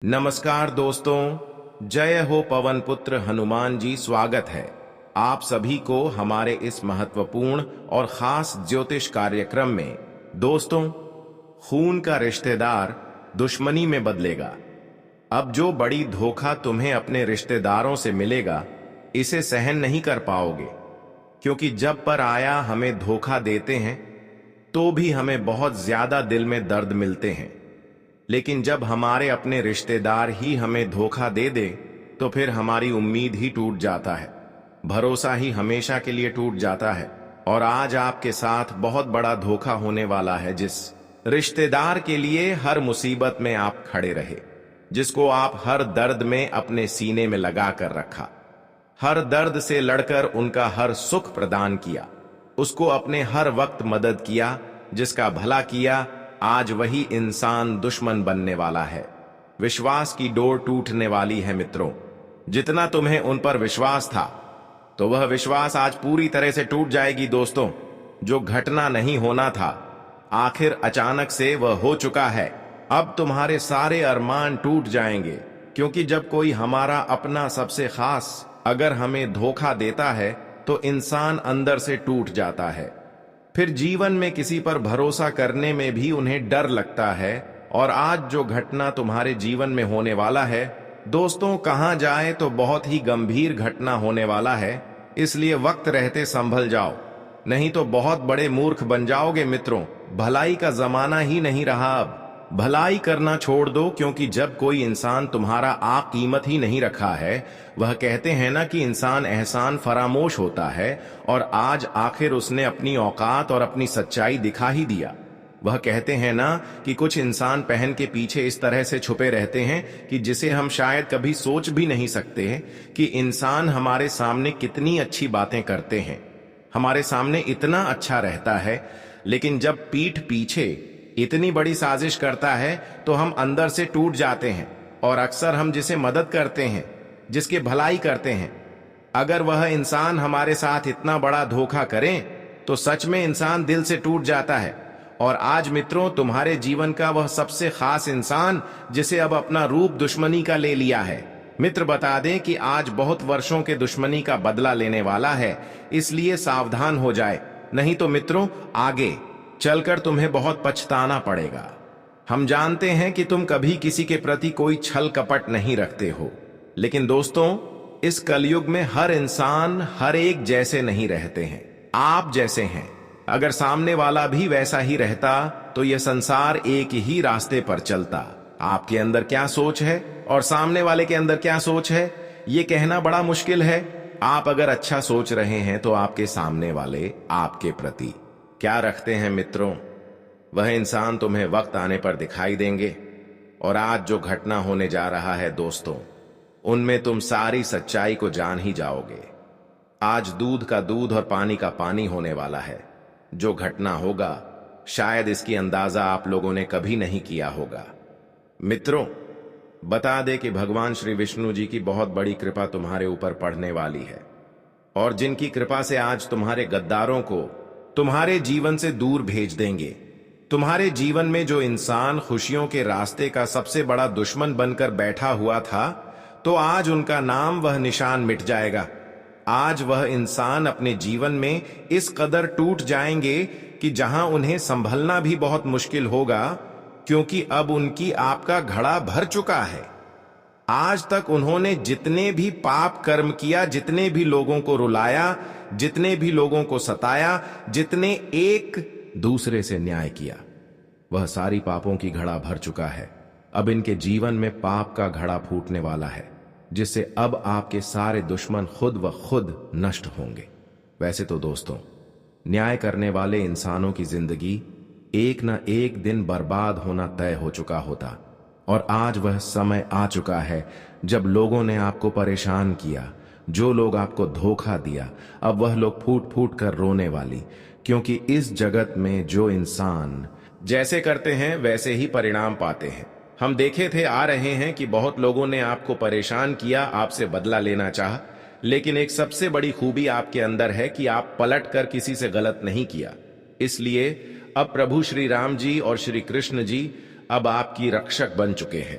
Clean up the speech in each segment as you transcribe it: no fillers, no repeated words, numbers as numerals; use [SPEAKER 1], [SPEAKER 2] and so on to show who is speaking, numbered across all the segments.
[SPEAKER 1] नमस्कार दोस्तों, जय हो पवन पुत्र हनुमान जी। स्वागत है आप सभी को हमारे इस महत्वपूर्ण और खास ज्योतिष कार्यक्रम में। दोस्तों, खून का रिश्तेदार दुश्मनी में बदलेगा। अब जो बड़ी धोखा तुम्हें अपने रिश्तेदारों से मिलेगा, इसे सहन नहीं कर पाओगे, क्योंकि जब पर आया हमें धोखा देते हैं तो भी हमें बहुत ज्यादा दिल में दर्द मिलते हैं, लेकिन जब हमारे अपने रिश्तेदार ही हमें धोखा दे दे तो फिर हमारी उम्मीद ही टूट जाता है, भरोसा ही हमेशा के लिए टूट जाता है। और आज आपके साथ बहुत बड़ा धोखा होने वाला है, जिस रिश्तेदार के लिए हर मुसीबत में आप खड़े रहे, जिसको आप हर दर्द में अपने सीने में लगा कर रखा, हर दर्द से लड़कर उनका हर सुख प्रदान किया, उसको अपने हर वक्त मदद किया, जिसका भला किया, आज वही इंसान दुश्मन बनने वाला है। विश्वास की डोर टूटने वाली है मित्रों। जितना तुम्हें उन पर विश्वास था, तो वह विश्वास आज पूरी तरह से टूट जाएगी दोस्तों। जो घटना नहीं होना था, आखिर अचानक से वह हो चुका है। अब तुम्हारे सारे अरमान टूट जाएंगे, क्योंकि जब कोई हमारा अपना सबसे खास अगर हमें धोखा देता है तो इंसान अंदर से टूट जाता है। फिर जीवन में किसी पर भरोसा करने में भी उन्हें डर लगता है। और आज जो घटना तुम्हारे जीवन में होने वाला है दोस्तों, कहां जाए तो बहुत ही गंभीर घटना होने वाला है। इसलिए वक्त रहते संभल जाओ, नहीं तो बहुत बड़े मूर्ख बन जाओगे मित्रों। भलाई का जमाना ही नहीं रहा अब। भलाई करना छोड़ दो, क्योंकि जब कोई इंसान तुम्हारा आप कीमत ही नहीं रखा है, वह कहते हैं ना कि इंसान एहसान फरामोश होता है, और आज आखिर उसने अपनी औकात और अपनी सच्चाई दिखा ही दिया। वह कहते हैं ना कि कुछ इंसान पहन के पीछे इस तरह से छुपे रहते हैं कि जिसे हम शायद कभी सोच भी नहीं सकते हैं कि इंसान हमारे सामने कितनी अच्छी बातें करते हैं, हमारे सामने इतना अच्छा रहता है, लेकिन जब पीठ पीछे इतनी बड़ी साजिश करता है तो हम अंदर से टूट जाते हैं। और अक्सर हम जिसे मदद करते हैं, जिसकी भलाई करते हैं, अगर वह इंसान हमारे साथ इतना बड़ा धोखा करें तो सच में इंसान दिल से टूट जाता है। और आज मित्रों, तुम्हारे जीवन का वह सबसे खास इंसान, जिसे अब अपना रूप दुश्मनी का ले लिया है। मित्र, बता दें कि आज बहुत वर्षों के दुश्मनी का बदला लेने वाला है, इसलिए सावधान हो जाए, नहीं तो मित्रों आगे चलकर तुम्हें बहुत पछताना पड़ेगा। हम जानते हैं कि तुम कभी किसी के प्रति कोई छल कपट नहीं रखते हो, लेकिन दोस्तों, इस कलयुग में हर इंसान हर एक जैसे नहीं रहते हैं। आप जैसे हैं, अगर सामने वाला भी वैसा ही रहता तो यह संसार एक ही रास्ते पर चलता। आपके अंदर क्या सोच है और सामने वाले के अंदर क्या सोच है, ये कहना बड़ा मुश्किल है। आप अगर अच्छा सोच रहे हैं तो आपके सामने वाले आपके प्रति क्या रखते हैं मित्रों, वह इंसान तुम्हें वक्त आने पर दिखाई देंगे। और आज जो घटना होने जा रहा है दोस्तों, उनमें तुम सारी सच्चाई को जान ही जाओगे। आज दूध का दूध और पानी का पानी होने वाला है। जो घटना होगा, शायद इसकी अंदाजा आप लोगों ने कभी नहीं किया होगा। मित्रों, बता दे कि भगवान श्री विष्णु जी की बहुत बड़ी कृपा तुम्हारे ऊपर पड़ने वाली है, और जिनकी कृपा से आज तुम्हारे गद्दारों को तुम्हारे जीवन से दूर भेज देंगे। तुम्हारे जीवन में जो इंसान खुशियों के रास्ते का सबसे बड़ा दुश्मन बनकर बैठा हुआ था, तो आज उनका नाम वह निशान मिट जाएगा। आज वह इंसान अपने जीवन में इस कदर टूट जाएंगे कि जहां उन्हें संभलना भी बहुत मुश्किल होगा, क्योंकि अब उनकी आपका घड़ा भर चुका है। आज तक उन्होंने जितने भी पाप कर्म किया, जितने भी लोगों को रुलाया, जितने भी लोगों को सताया, जितने एक दूसरे से न्याय किया, वह सारी पापों की घड़ा भर चुका है। अब इनके जीवन में पाप का घड़ा फूटने वाला है, जिससे अब आपके सारे दुश्मन खुद व खुद नष्ट होंगे। वैसे तो दोस्तों, न्याय करने वाले इंसानों की जिंदगी एक न एक दिन बर्बाद होना तय हो चुका होता, और आज वह समय आ चुका है जब लोगों ने आपको परेशान किया, जो लोग आपको धोखा दिया, अब वह लोग फूट फूट कर रोने वाली, क्योंकि इस जगत में जो इंसान जैसे करते हैं वैसे ही परिणाम पाते हैं। हम देखे थे, आ रहे हैं कि बहुत लोगों ने आपको परेशान किया, आपसे बदला लेना चाहा, लेकिन एक सबसे बड़ी खूबी आपके अंदर है कि आप पलट कर किसी से गलत नहीं किया। इसलिए अब प्रभु श्री राम जी और श्री कृष्ण जी अब आपकी रक्षक बन चुके हैं।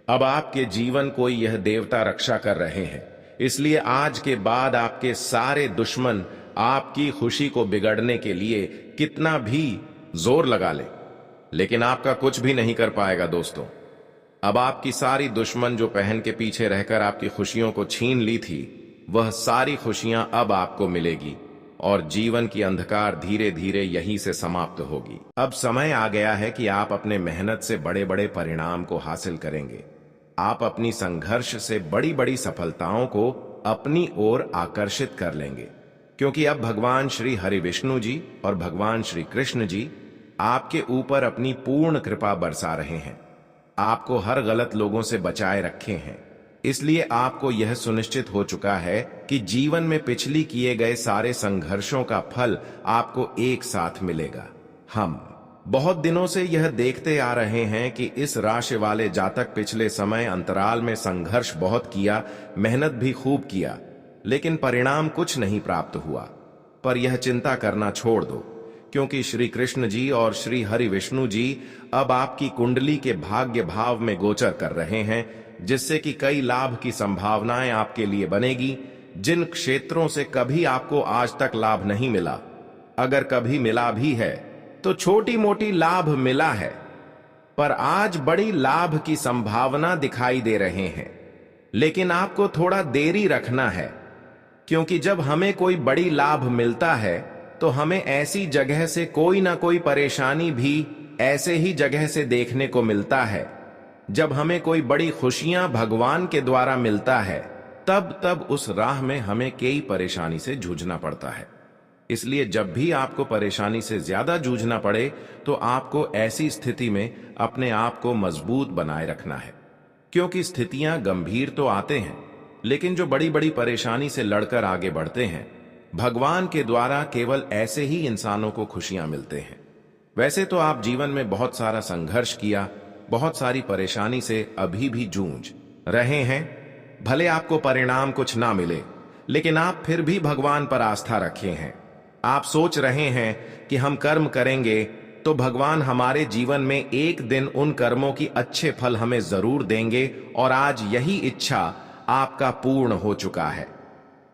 [SPEAKER 1] अब आपके जीवन को यह देवता रक्षा कर रहे हैं, इसलिए आज के बाद आपके सारे दुश्मन आपकी खुशी को बिगड़ने के लिए कितना भी जोर लगा ले, लेकिन आपका कुछ भी नहीं कर पाएगा दोस्तों। अब आपकी सारी दुश्मन जो पहन के पीछे रहकर आपकी खुशियों को छीन ली थी, वह सारी खुशियां अब आपको मिलेगी और जीवन की अंधकार धीरे धीरे यहीं से समाप्त होगी। अब समय आ गया है कि आप अपने मेहनत से बड़े बड़े परिणाम को हासिल करेंगे। आप अपनी संघर्ष से बड़ी बड़ी सफलताओं को अपनी ओर आकर्षित कर लेंगे, क्योंकि अब भगवान श्री हरि विष्णु जी और भगवान श्री कृष्ण जी आपके ऊपर अपनी पूर्ण कृपा बरसा रहे हैं। आपको हर गलत लोगों से बचाए रखे हैं, इसलिए आपको यह सुनिश्चित हो चुका है कि जीवन में पिछली किए गए सारे संघर्षों का फल आपको एक साथ मिलेगा। हम बहुत दिनों से यह देखते आ रहे हैं कि इस राशि वाले जातक पिछले समय अंतराल में संघर्ष बहुत किया, मेहनत भी खूब किया, लेकिन परिणाम कुछ नहीं प्राप्त हुआ। पर यह चिंता करना छोड़ दो, क्योंकि श्री कृष्ण जी और श्री हरि विष्णु जी अब आपकी कुंडली के भाग्य भाव में गोचर कर रहे हैं, जिससे कि कई लाभ की संभावनाएं आपके लिए बनेगी। जिन क्षेत्रों से कभी आपको आज तक लाभ नहीं मिला, अगर कभी मिला भी है तो छोटी मोटी लाभ मिला है, पर आज बड़ी लाभ की संभावना दिखाई दे रहे हैं। लेकिन आपको थोड़ा देरी रखना है, क्योंकि जब हमें कोई बड़ी लाभ मिलता है तो हमें ऐसी जगह से कोई ना कोई परेशानी भी ऐसे ही जगह से देखने को मिलता है। जब हमें कोई बड़ी खुशियां भगवान के द्वारा मिलता है, तब उस राह में हमें कई परेशानी से जूझना पड़ता है। इसलिए जब भी आपको परेशानी से ज्यादा जूझना पड़े, तो आपको ऐसी स्थिति में अपने आप को मजबूत बनाए रखना है, क्योंकि स्थितियां गंभीर तो आते हैं, लेकिन जो बड़ी बड़ी परेशानी से लड़कर आगे बढ़ते हैं, भगवान के द्वारा केवल ऐसे ही इंसानों को खुशियां मिलते हैं। वैसे तो आप जीवन में बहुत सारा संघर्ष किया, बहुत सारी परेशानी से अभी भी जूझ रहे हैं। भले आपको परिणाम कुछ ना मिले, लेकिन आप फिर भी भगवान पर आस्था रखे हैं। आप सोच रहे हैं कि हम कर्म करेंगे तो भगवान हमारे जीवन में एक दिन उन कर्मों की अच्छे फल हमें जरूर देंगे, और आज यही इच्छा आपका पूर्ण हो चुका है।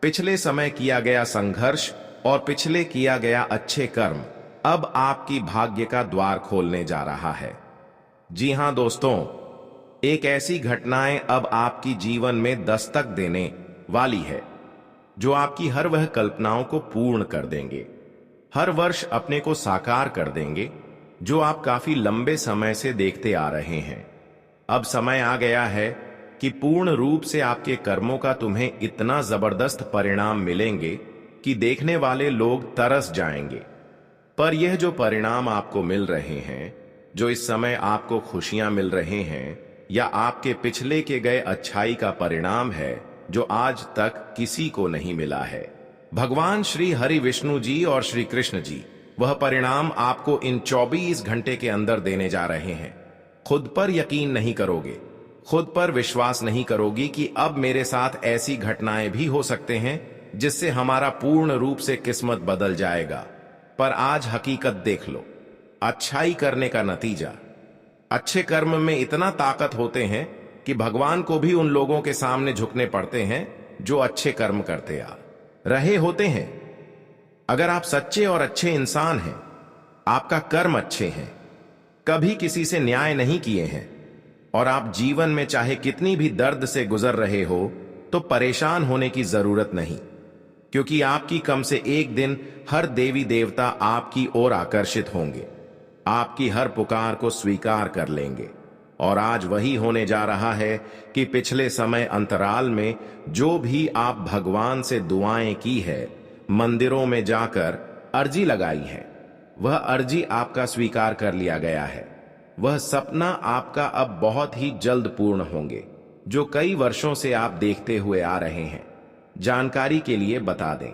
[SPEAKER 1] पिछले समय किया गया संघर्ष और पिछले किया गया अच्छे कर्म अब आपकी भाग्य का द्वार खोलने जा रहा है। जी हां दोस्तों, एक ऐसी घटनाएं अब आपकी जीवन में दस्तक देने वाली है जो आपकी हर वह कल्पनाओं को पूर्ण कर देंगे, हर वर्ष अपने को साकार कर देंगे जो आप काफी लंबे समय से देखते आ रहे हैं। अब समय आ गया है कि पूर्ण रूप से आपके कर्मों का तुम्हें इतना जबरदस्त परिणाम मिलेंगे कि देखने वाले लोग तरस जाएंगे। पर यह जो परिणाम आपको मिल रहे हैं, जो इस समय आपको खुशियां मिल रहे हैं, या आपके पिछले के गए अच्छाई का परिणाम है जो आज तक किसी को नहीं मिला है। भगवान श्री हरि विष्णु जी और श्री कृष्ण जी वह परिणाम आपको इन 24 घंटे के अंदर देने जा रहे हैं। खुद पर यकीन नहीं करोगे, खुद पर विश्वास नहीं करोगी कि अब मेरे साथ ऐसी घटनाएं भी हो सकते हैं जिससे हमारा पूर्ण रूप से किस्मत बदल जाएगा। पर आज हकीकत देख लो, अच्छाई करने का नतीजा। अच्छे कर्म में इतना ताकत होते हैं कि भगवान को भी उन लोगों के सामने झुकने पड़ते हैं जो अच्छे कर्म करते आ रहे होते हैं। अगर आप सच्चे और अच्छे इंसान हैं, आपका कर्म अच्छे हैं, कभी किसी से न्याय नहीं किए हैं, और आप जीवन में चाहे कितनी भी दर्द से गुजर रहे हो, तो परेशान होने की जरूरत नहीं, क्योंकि आपकी कम से एक दिन हर देवी देवता आपकी ओर आकर्षित होंगे, आपकी हर पुकार को स्वीकार कर लेंगे। और आज वही होने जा रहा है कि पिछले समय अंतराल में जो भी आप भगवान से दुआएं की है, मंदिरों में जाकर अर्जी लगाई है, वह अर्जी आपका स्वीकार कर लिया गया है। वह सपना आपका अब बहुत ही जल्द पूर्ण होंगे, जो कई वर्षों से आप देखते हुए आ रहे हैं। जानकारी के लिए बता दें,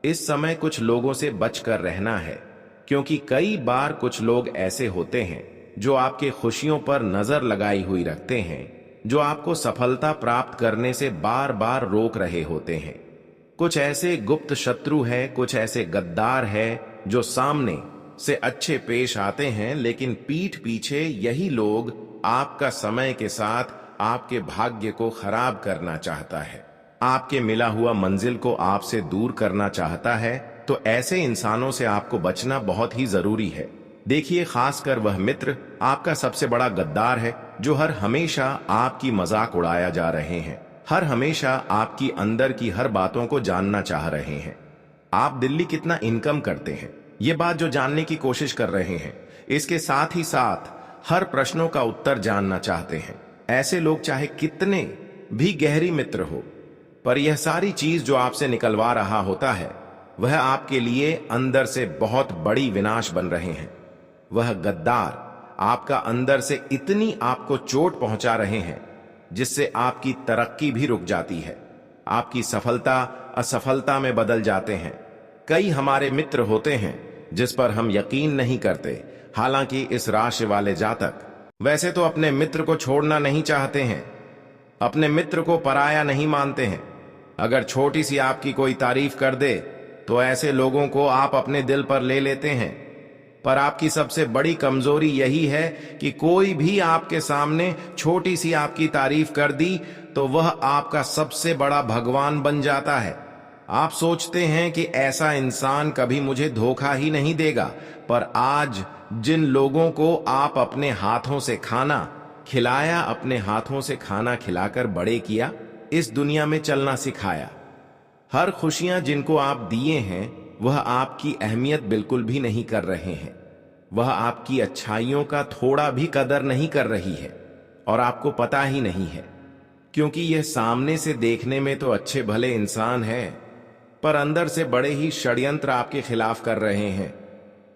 [SPEAKER 1] इस समय कुछ लोगों से बचकर रहना है, क्योंकि कई बार कुछ लोग ऐसे होते हैं जो आपके खुशियों पर नजर लगाई हुई रखते हैं, जो आपको सफलता प्राप्त करने से बार बार रोक रहे होते हैं। कुछ ऐसे गुप्त शत्रु हैं, कुछ ऐसे गद्दार हैं जो सामने से अच्छे पेश आते हैं, लेकिन पीठ पीछे यही लोग आपका समय के साथ आपके भाग्य को खराब करना चाहता है, आपके मिला हुआ मंजिल को आपसे दूर करना चाहता है, तो ऐसे इंसानों से आपको बचना बहुत ही जरूरी है। देखिए, खासकर वह मित्र आपका सबसे बड़ा गद्दार है, जो हर हमेशा आपकी मजाक उड़ाया जा रहे हैं, हर हमेशा आपकी अंदर की हर बातों को जानना चाह रहे हैं। आप दिल्ली कितना इनकम करते हैं, ये बात जो जानने की कोशिश कर रहे हैं, इसके साथ ही साथ हर प्रश्नों का उत्तर जानना चाहते हैं। ऐसे लोग चाहे कितने भी गहरी मित्र हो, पर यह सारी चीज जो आपसे निकलवा रहा होता है, वह आपके लिए अंदर से बहुत बड़ी विनाश बन रहे हैं। वह गद्दार आपका अंदर से इतनी आपको चोट पहुंचा रहे हैं, जिससे आपकी तरक्की भी रुक जाती है, आपकी सफलता असफलता में बदल जाते हैं। कई हमारे मित्र होते हैं जिस पर हम यकीन नहीं करते, हालांकि इस राशि वाले जातक वैसे तो अपने मित्र को छोड़ना नहीं चाहते हैं, अपने मित्र को पराया नहीं मानते हैं। अगर छोटी सी आपकी कोई तारीफ कर दे तो ऐसे लोगों को आप अपने दिल पर ले लेते हैं। पर आपकी सबसे बड़ी कमजोरी यही है कि कोई भी आपके सामने छोटी सी आपकी तारीफ कर दी तो वह आपका सबसे बड़ा भगवान बन जाता है। आप सोचते हैं कि ऐसा इंसान कभी मुझे धोखा ही नहीं देगा, पर आज जिन लोगों को आप अपने हाथों से खाना खिलाया, अपने हाथों से खाना खिलाकर बड़े किया, इस दुनिया में चलना सिखाया, हर खुशियां जिनको आप दिए हैं, वह आपकी अहमियत बिल्कुल भी नहीं कर रहे हैं। वह आपकी अच्छाइयों का थोड़ा भी कदर नहीं कर रही है, और आपको पता ही नहीं है, क्योंकि यह सामने से देखने में तो अच्छे भले इंसान है, पर अंदर से बड़े ही षड्यंत्र आपके खिलाफ कर रहे हैं।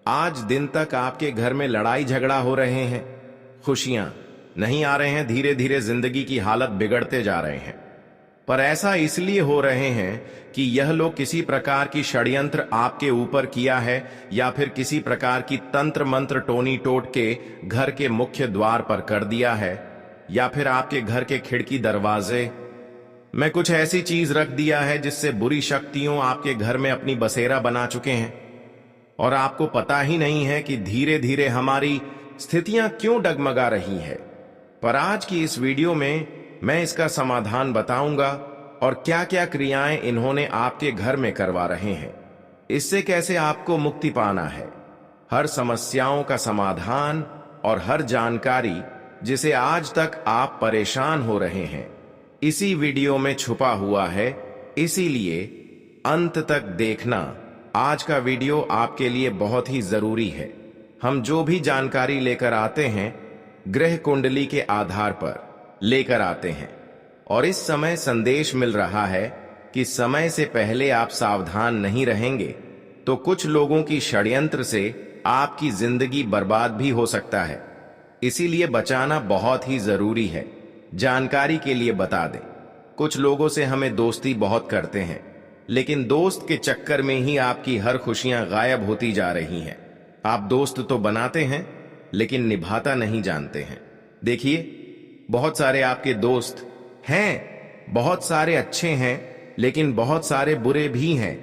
[SPEAKER 1] आज दिन तक आपके घर में लड़ाई झगड़ा हो रहे हैं, खुशियां नहीं आ रहे हैं, धीरे धीरे जिंदगी की हालत बिगड़ते जा रहे हैं। पर ऐसा इसलिए हो रहे हैं कि यह लोग किसी प्रकार की षड्यंत्र आपके ऊपर किया है, या फिर किसी प्रकार की तंत्र मंत्र टोनी टोट के घर के मुख्य द्वार पर कर दिया है, या फिर आपके घर के खिड़की दरवाजे में कुछ ऐसी चीज रख दिया है जिससे बुरी शक्तियों आपके घर में अपनी बसेरा बना चुके हैं, और आपको पता ही नहीं है कि धीरे धीरे हमारी स्थितियां क्यों डगमगा रही है। पर आज की इस वीडियो में मैं इसका समाधान बताऊंगा, और क्या क्या क्रियाएं इन्होंने आपके घर में करवा रहे हैं, इससे कैसे आपको मुक्ति पाना है। हर समस्याओं का समाधान और हर जानकारी जिसे आज तक आप परेशान हो रहे हैं, इसी वीडियो में छुपा हुआ है, इसीलिए अंत तक देखना। आज का वीडियो आपके लिए बहुत ही जरूरी है। हम जो भी जानकारी लेकर आते हैं, ग्रह कुंडली के आधार पर लेकर आते हैं, और इस समय संदेश मिल रहा है कि समय से पहले आप सावधान नहीं रहेंगे तो कुछ लोगों की षड्यंत्र से आपकी जिंदगी बर्बाद भी हो सकता है। इसीलिए बचाना बहुत ही जरूरी है। जानकारी के लिए बता दें, कुछ लोगों से हमें दोस्ती बहुत करते हैं, लेकिन दोस्त के चक्कर में ही आपकी हर खुशियां गायब होती जा रही हैं। आप दोस्त तो बनाते हैं, लेकिन निभाता नहीं जानते हैं। देखिए, बहुत सारे आपके दोस्त हैं, बहुत सारे अच्छे हैं, लेकिन बहुत सारे बुरे भी हैं।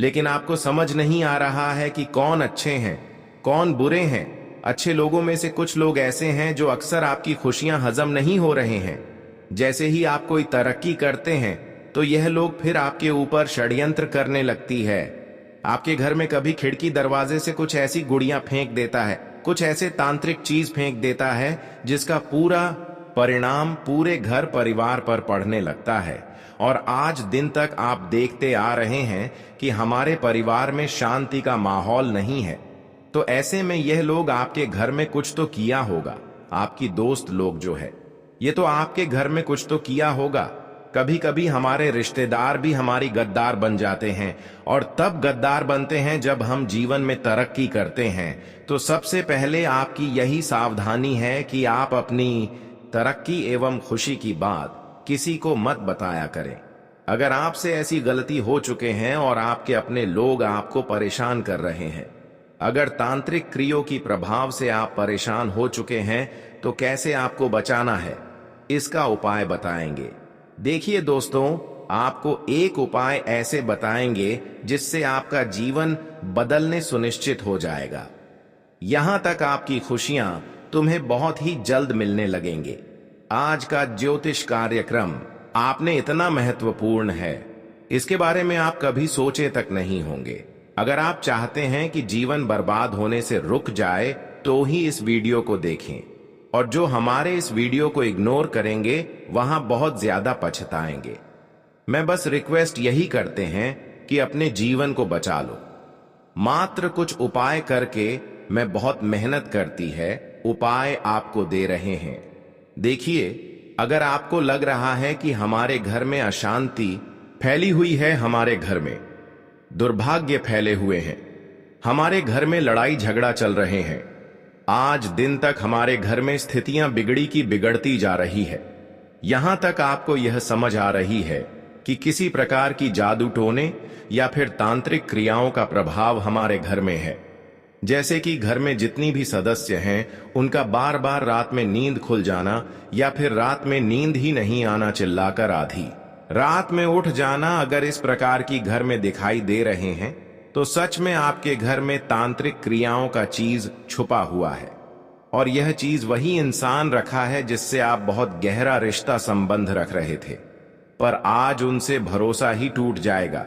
[SPEAKER 1] लेकिन आपको समझ नहीं आ रहा है कि कौन अच्छे हैं, कौन बुरे हैं। अच्छे लोगों में से कुछ लोग ऐसे हैं जो अक्सर आपकी खुशियां हजम नहीं हो रहे हैं। जैसे ही आप कोई तरक्की करते हैं, तो यह लोग फिर आपके ऊपर षड्यंत्र करने लगती है। आपके घर में कभी खिड़की दरवाजे से कुछ ऐसी गुड़ियां फेंक देता है, कुछ ऐसे तांत्रिक चीज फेंक देता है, जिसका पूरा परिणाम पूरे घर परिवार पर पड़ने लगता है। और आज दिन तक आप देखते आ रहे हैं कि हमारे परिवार में शांति का माहौल नहीं है। तो ऐसे में यह लोग आपके घर में कुछ तो किया होगा। आपकी दोस्त लोग जो है, ये तो आपके घर में कुछ तो किया होगा। कभी कभी हमारे रिश्तेदार भी हमारी गद्दार बन जाते हैं, और तब गद्दार बनते हैं जब हम जीवन में तरक्की करते हैं। तो सबसे पहले आपकी यही सावधानी है कि आप अपनी तरक्की एवं खुशी की बात किसी को मत बताया करें। अगर आपसे ऐसी गलती हो चुके हैं और आपके अपने लोग आपको परेशान कर रहे हैं, अगर तांत्रिक क्रियों की प्रभाव से आप परेशान हो चुके हैं, तो कैसे आपको बचाना है, इसका उपाय बताएंगे। देखिए दोस्तों, आपको एक उपाय ऐसे बताएंगे जिससे आपका जीवन बदलने सुनिश्चित हो जाएगा। यहां तक आपकी खुशियां तुम्हें बहुत ही जल्द मिलने लगेंगे। आज का ज्योतिष कार्यक्रम आपने इतना महत्वपूर्ण है, इसके बारे में आप कभी सोचे तक नहीं होंगे। अगर आप चाहते हैं कि जीवन बर्बाद होने से रुक जाए तो ही इस वीडियो को देखें, और जो हमारे इस वीडियो को इग्नोर करेंगे वहां बहुत ज्यादा पछताएंगे। मैं बस रिक्वेस्ट यही करते हैं कि अपने जीवन को बचा लो। मात्र कुछ उपाय करके मैं बहुत मेहनत करती है उपाय आपको दे रहे हैं। देखिए, अगर आपको लग रहा है कि हमारे घर में अशांति फैली हुई है, हमारे घर में दुर्भाग्य फैले हुए हैं, हमारे घर में लड़ाई झगड़ा चल रहे हैं, आज दिन तक हमारे घर में स्थितियां बिगड़ी की बिगड़ती जा रही है, यहां तक आपको यह समझ आ रही है कि किसी प्रकार की जादू टोने या फिर तांत्रिक क्रियाओं का प्रभाव हमारे घर में है, जैसे कि घर में जितनी भी सदस्य हैं उनका बार बार रात में नींद खुल जाना, या फिर रात में नींद ही नहीं आना, चिल्लाकर आधी रात में उठ जाना, अगर इस प्रकार की घर में दिखाई दे रहे हैं तो सच में आपके घर में तांत्रिक क्रियाओं का चीज छुपा हुआ है। और यह चीज वही इंसान रखा है जिससे आप बहुत गहरा रिश्ता संबंध रख रहे थे, पर आज उनसे भरोसा ही टूट जाएगा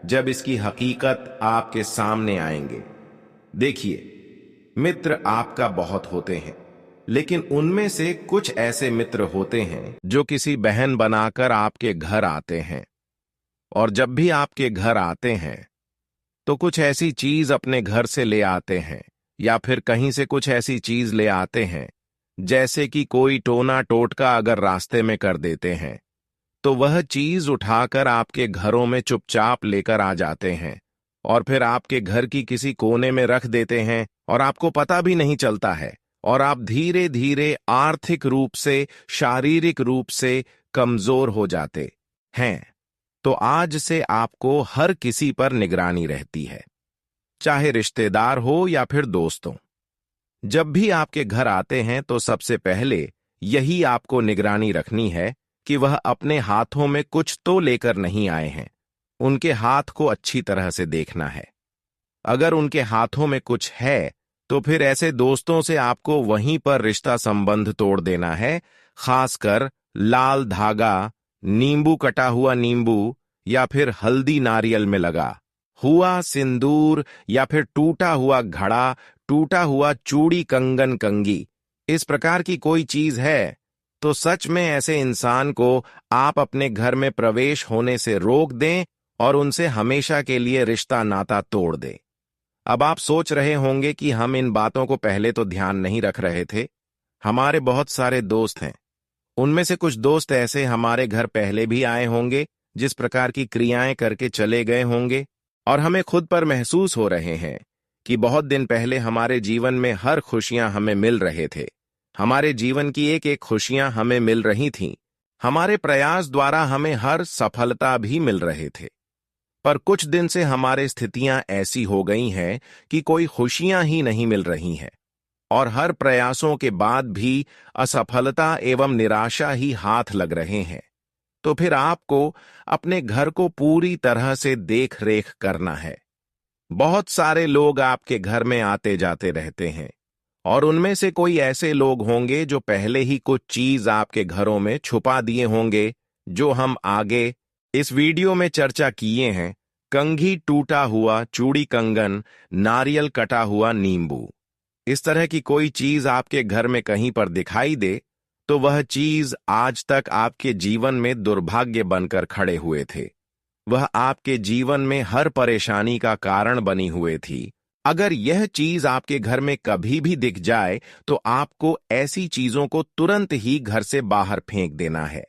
[SPEAKER 1] जब इसकी हकीकत आपके सामने आएंगे। देखिए, मित्र आपका बहुत होते हैं, लेकिन उनमें से कुछ ऐसे मित्र होते हैं जो किसी बहन बनाकर आपके घर आते हैं, और जब भी आपके घर आते हैं तो कुछ ऐसी चीज अपने घर से ले आते हैं, या फिर कहीं से कुछ ऐसी चीज ले आते हैं, जैसे कि कोई टोना टोटका अगर रास्ते में कर देते हैं तो वह चीज उठाकर आपके घरों में चुपचाप लेकर आ जाते हैं, और फिर आपके घर की किसी कोने में रख देते हैं और आपको पता भी नहीं चलता है, और आप धीरे धीरे आर्थिक रूप से, शारीरिक रूप से कमजोर हो जाते हैं। तो आज से आपको हर किसी पर निगरानी रहती है, चाहे रिश्तेदार हो या फिर दोस्तों। जब भी आपके घर आते हैं तो सबसे पहले यही आपको निगरानी रखनी है कि वह अपने हाथों में कुछ तो लेकर नहीं आए हैं। उनके हाथ को अच्छी तरह से देखना है। अगर उनके हाथों में कुछ है तो फिर ऐसे दोस्तों से आपको वहीं पर रिश्ता संबंध तोड़ देना है, खासकर लाल धागा, नींबू, कटा हुआ नींबू, या फिर हल्दी नारियल में लगा हुआ सिंदूर, या फिर टूटा हुआ घड़ा, टूटा हुआ चूड़ी, कंगन, कंगी, इस प्रकार की कोई चीज है तो सच में ऐसे इंसान को आप अपने घर में प्रवेश होने से रोक दें और उनसे हमेशा के लिए रिश्ता नाता तोड़ दें। अब आप सोच रहे होंगे कि हम इन बातों को पहले तो ध्यान नहीं रख रहे थे। हमारे बहुत सारे दोस्त हैं, उनमें से कुछ दोस्त ऐसे हमारे घर पहले भी आए होंगे, जिस प्रकार की क्रियाएं करके चले गए होंगे, और हमें खुद पर महसूस हो रहे हैं कि बहुत दिन पहले हमारे जीवन में हर खुशियां हमें मिल रहे थे, हमारे जीवन की एक एक खुशियां हमें मिल रही थीं, हमारे प्रयास द्वारा हमें हर सफलता भी मिल रहे थे। पर कुछ दिन से हमारी स्थितियां ऐसी हो गई हैं कि कोई खुशियां ही नहीं मिल रही हैं, और हर प्रयासों के बाद भी असफलता एवं निराशा ही हाथ लग रहे हैं। तो फिर आपको अपने घर को पूरी तरह से देख रेख करना है। बहुत सारे लोग आपके घर में आते जाते रहते हैं, और उनमें से कोई ऐसे लोग होंगे जो पहले ही कुछ चीज आपके घरों में छुपा दिए होंगे, जो हम आगे इस वीडियो में चर्चा किए हैं। कंघी, टूटा हुआ चूड़ी, कंगन, नारियल, कटा हुआ नींबू, इस तरह की कोई चीज आपके घर में कहीं पर दिखाई दे तो वह चीज आज तक आपके जीवन में दुर्भाग्य बनकर खड़े हुए थे, वह आपके जीवन में हर परेशानी का कारण बनी हुए थी। अगर यह चीज आपके घर में कभी भी दिख जाए तो आपको ऐसी चीजों को तुरंत ही घर से बाहर फेंक देना है।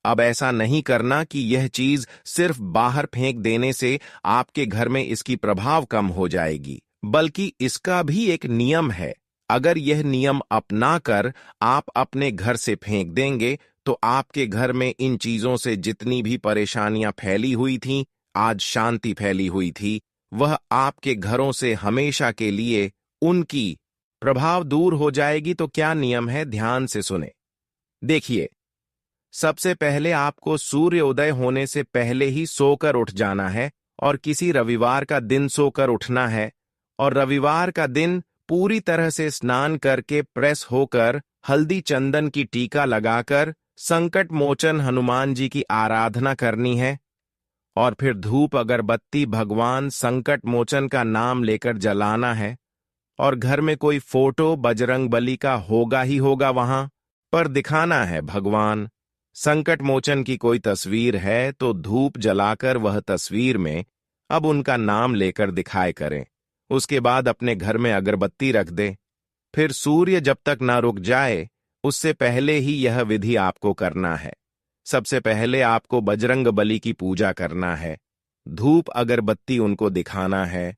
[SPEAKER 1] अब ऐसा नहीं करना कि यह चीज सिर्फ बाहर फेंक देने से आपके घर में इसकी प्रभाव कम हो जाएगी, बल्कि इसका भी एक नियम है। अगर यह नियम अपनाकर आप अपने घर से फेंक देंगे तो आपके घर में इन चीजों से जितनी भी परेशानियां फैली हुई थीं, आज शांति फैली हुई थी, वह आपके घरों से हमेशा के लिए उनकी प्रभाव दूर हो जाएगी। तो क्या नियम है, ध्यान से सुने। देखिए, सबसे पहले आपको सूर्योदय होने से पहले ही सोकर उठ जाना है, और किसी रविवार का दिन सोकर उठना है, और रविवार का दिन पूरी तरह से स्नान करके प्रेस होकर हल्दी चंदन की टीका लगाकर संकट मोचन हनुमान जी की आराधना करनी है और फिर धूप अगरबत्ती भगवान संकट मोचन का नाम लेकर जलाना है। और घर में कोई फोटो बजरंग बली का होगा ही होगा वहां पर दिखाना है भगवान संकट मोचन की कोई तस्वीर है तो धूप जलाकर वह तस्वीर में अब उनका नाम लेकर दिखाए करें। उसके बाद अपने घर में अगरबत्ती रख दे। फिर सूर्य जब तक ना रुक जाए उससे पहले ही यह विधि आपको करना है। सबसे पहले आपको बजरंग बली की पूजा करना है, धूप अगरबत्ती उनको दिखाना है।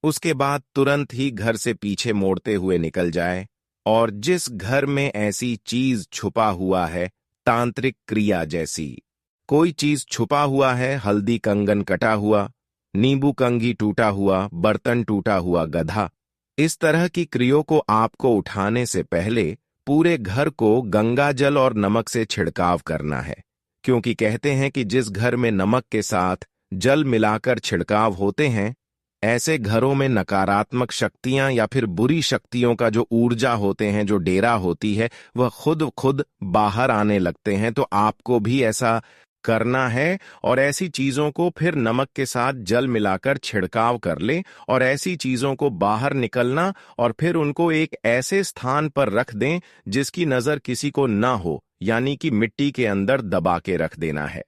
[SPEAKER 1] उसके बाद तुरंत ही घर से पीछे मोड़ते हुए निकल जाए और जिस घर में ऐसी चीज छुपा हुआ है, तांत्रिक क्रिया जैसी कोई चीज छुपा हुआ है, हल्दी कंगन कटा हुआ, नींबू कंघी टूटा हुआ, बर्तन टूटा हुआ, गधा, इस तरह की क्रियों को आपको उठाने से पहले पूरे घर को गंगा जल और नमक से छिड़काव करना है। क्योंकि कहते हैं कि जिस घर में नमक के साथ जल मिलाकर छिड़काव होते हैं, ऐसे घरों में नकारात्मक शक्तियां या फिर बुरी शक्तियों का जो ऊर्जा होते हैं, जो डेरा होती है, वह खुद बाहर आने लगते हैं। तो आपको भी ऐसा करना है और ऐसी चीजों को फिर नमक के साथ जल मिलाकर छिड़काव कर ले और ऐसी चीजों को बाहर निकलना और फिर उनको एक ऐसे स्थान पर रख दें जिसकी नजर किसी को ना हो, यानी कि मिट्टी के अंदर दबा के रख देना है।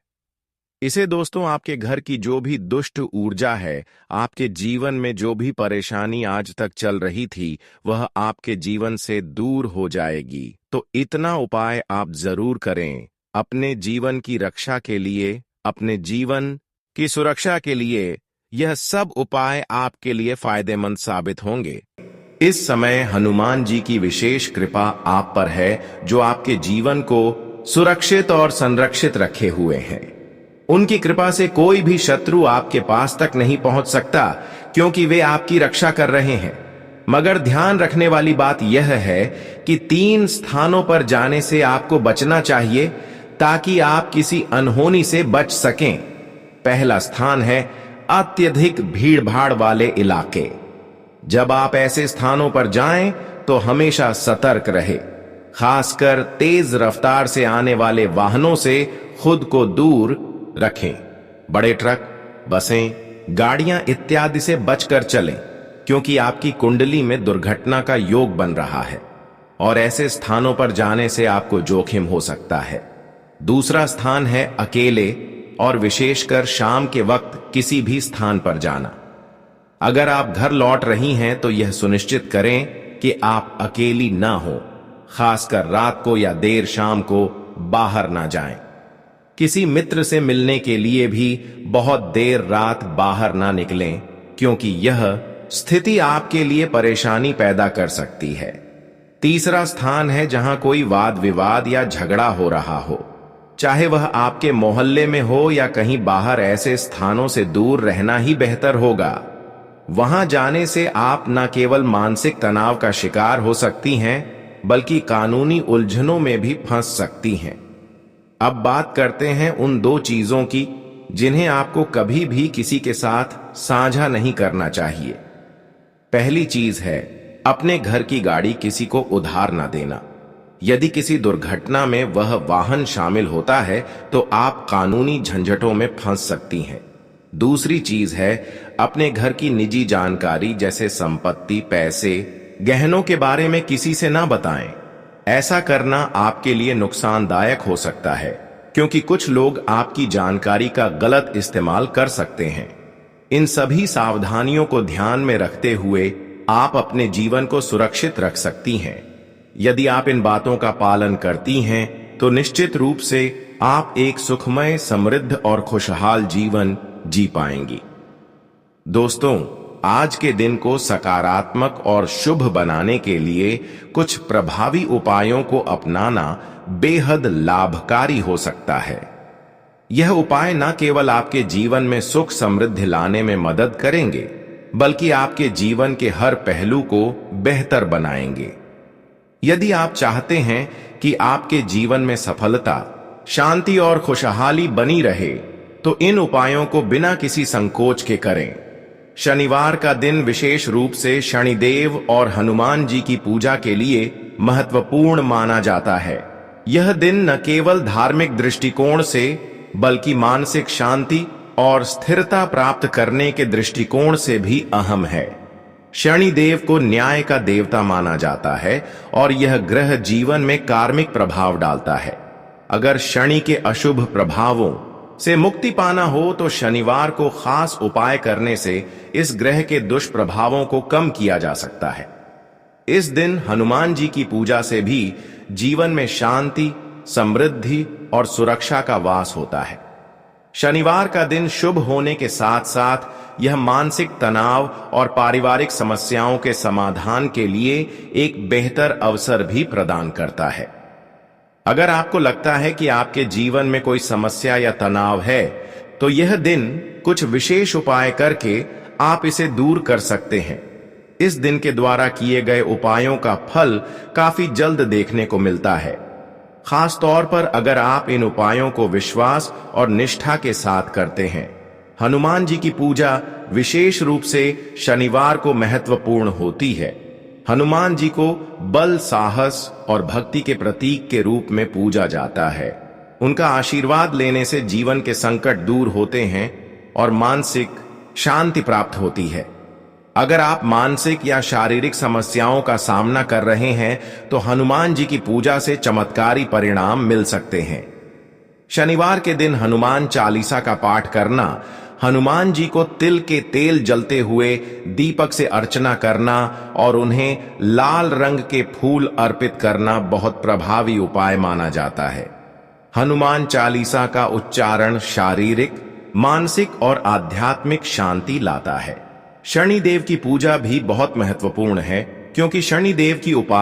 [SPEAKER 1] इसे दोस्तों आपके घर की जो भी दुष्ट ऊर्जा है, आपके जीवन में जो भी परेशानी आज तक चल रही थी, वह आपके जीवन से दूर हो जाएगी। तो इतना उपाय आप जरूर करें अपने जीवन की रक्षा के लिए, अपने जीवन की सुरक्षा के लिए। यह सब उपाय आपके लिए फायदेमंद साबित होंगे। इस समय हनुमान जी की विशेष कृपा आप पर है, जो आपके जीवन को सुरक्षित और संरक्षित रखे हुए हैं। उनकी कृपा से कोई भी शत्रु आपके पास तक नहीं पहुंच सकता, क्योंकि वे आपकी रक्षा कर रहे हैं। मगर ध्यान रखने वाली बात यह है कि 3 स्थानों पर जाने से आपको बचना चाहिए ताकि आप किसी अनहोनी से बच सकें। पहला स्थान है अत्यधिक भीड़-भाड़ वाले इलाके। जब आप ऐसे स्थानों पर जाएं तो हमेशा सतर्क रहे। खासकर तेज रफ्तार से आने वाले वाहनों से खुद को दूर रखें। बड़े ट्रक, बसें, गाड़ियां इत्यादि से बचकर चलें, क्योंकि आपकी कुंडली में दुर्घटना का योग बन रहा है और ऐसे स्थानों पर जाने से आपको जोखिम हो सकता है। दूसरा स्थान है अकेले और विशेषकर शाम के वक्त किसी भी स्थान पर जाना। अगर आप घर लौट रही हैं तो यह सुनिश्चित करें कि आप अकेली ना हो। खासकर रात को या देर शाम को बाहर ना जाएं। किसी मित्र से मिलने के लिए भी बहुत देर रात बाहर ना निकलें, क्योंकि यह स्थिति आपके लिए परेशानी पैदा कर सकती है। तीसरा स्थान है जहां कोई वाद विवाद या झगड़ा हो रहा हो, चाहे वह आपके मोहल्ले में हो या कहीं बाहर। ऐसे स्थानों से दूर रहना ही बेहतर होगा। वहां जाने से आप न केवल मानसिक तनाव का शिकार हो सकती हैं, बल्कि कानूनी उलझनों में भी फंस सकती हैं। अब बात करते हैं उन 2 चीजों की जिन्हें आपको कभी भी किसी के साथ साझा नहीं करना चाहिए। पहली चीज है अपने घर की गाड़ी किसी को उधार ना देना। यदि किसी दुर्घटना में वह वाहन शामिल होता है तो आप कानूनी झंझटों में फंस सकती हैं। दूसरी चीज है अपने घर की निजी जानकारी जैसे संपत्ति, पैसे, गहनों के बारे में किसी से ना बताएं। ऐसा करना आपके लिए नुकसानदायक हो सकता है, क्योंकि कुछ लोग आपकी जानकारी का गलत इस्तेमाल कर सकते हैं। इन सभी सावधानियों को ध्यान में रखते हुए आप अपने जीवन को सुरक्षित रख सकती हैं। यदि आप इन बातों का पालन करती हैं तो निश्चित रूप से आप एक सुखमय, समृद्ध और खुशहाल जीवन जी पाएंगी। दोस्तों, आज के दिन को सकारात्मक और शुभ बनाने के लिए कुछ प्रभावी उपायों को अपनाना बेहद लाभकारी हो सकता है। यह उपाय न केवल आपके जीवन में सुख समृद्धि लाने में मदद करेंगे, बल्कि आपके जीवन के हर पहलू को बेहतर बनाएंगे। यदि आप चाहते हैं कि आपके जीवन में सफलता, शांति और खुशहाली बनी रहे, तो इन उपायों को बिना किसी संकोच के करें। शनिवार का दिन विशेष रूप से शनिदेव और हनुमान जी की पूजा के लिए महत्वपूर्ण माना जाता है। यह दिन न केवल धार्मिक दृष्टिकोण से बल्कि मानसिक शांति और स्थिरता प्राप्त करने के दृष्टिकोण से भी अहम है। शनिदेव को न्याय का देवता माना जाता है और यह ग्रह जीवन में कार्मिक प्रभाव डालता है। अगर शनि के अशुभ प्रभावों से मुक्ति पाना हो तो शनिवार को खास उपाय करने से इस ग्रह के दुष्प्रभावों को कम किया जा सकता है। इस दिन हनुमान जी की पूजा से भी जीवन में शांति, समृद्धि और सुरक्षा का वास होता है। शनिवार का दिन शुभ होने के साथ साथ यह मानसिक तनाव और पारिवारिक समस्याओं के समाधान के लिए एक बेहतर अवसर भी प्रदान करता है। अगर आपको लगता है कि आपके जीवन में कोई समस्या या तनाव है, तो यह दिन कुछ विशेष उपाय करके आप इसे दूर कर सकते हैं। इस दिन के द्वारा किए गए उपायों का फल काफी जल्द देखने को मिलता है, खास तौर पर अगर आप इन उपायों को विश्वास और निष्ठा के साथ करते हैं। हनुमान जी की पूजा विशेष रूप से शनिवार को महत्वपूर्ण होती है। हनुमान जी को बल, साहस और भक्ति के प्रतीक के रूप में पूजा जाता है। उनका आशीर्वाद लेने से जीवन के संकट दूर होते हैं और मानसिक शांति प्राप्त होती है। अगर आप मानसिक या शारीरिक समस्याओं का सामना कर रहे हैं तो हनुमान जी की पूजा से चमत्कारी परिणाम मिल सकते हैं। शनिवार के दिन हनुमान चालीसा का पाठ करना, हनुमान जी को तिल के तेल जलते हुए दीपक से अर्चना करना और उन्हें लाल रंग के फूल अर्पित करना बहुत प्रभावी उपाय माना जाता है। हनुमान चालीसा का उच्चारण शारीरिक, मानसिक और आध्यात्मिक शांति लाता है। शनिदेव की पूजा भी बहुत महत्वपूर्ण है क्योंकि शनिदेव की उपासना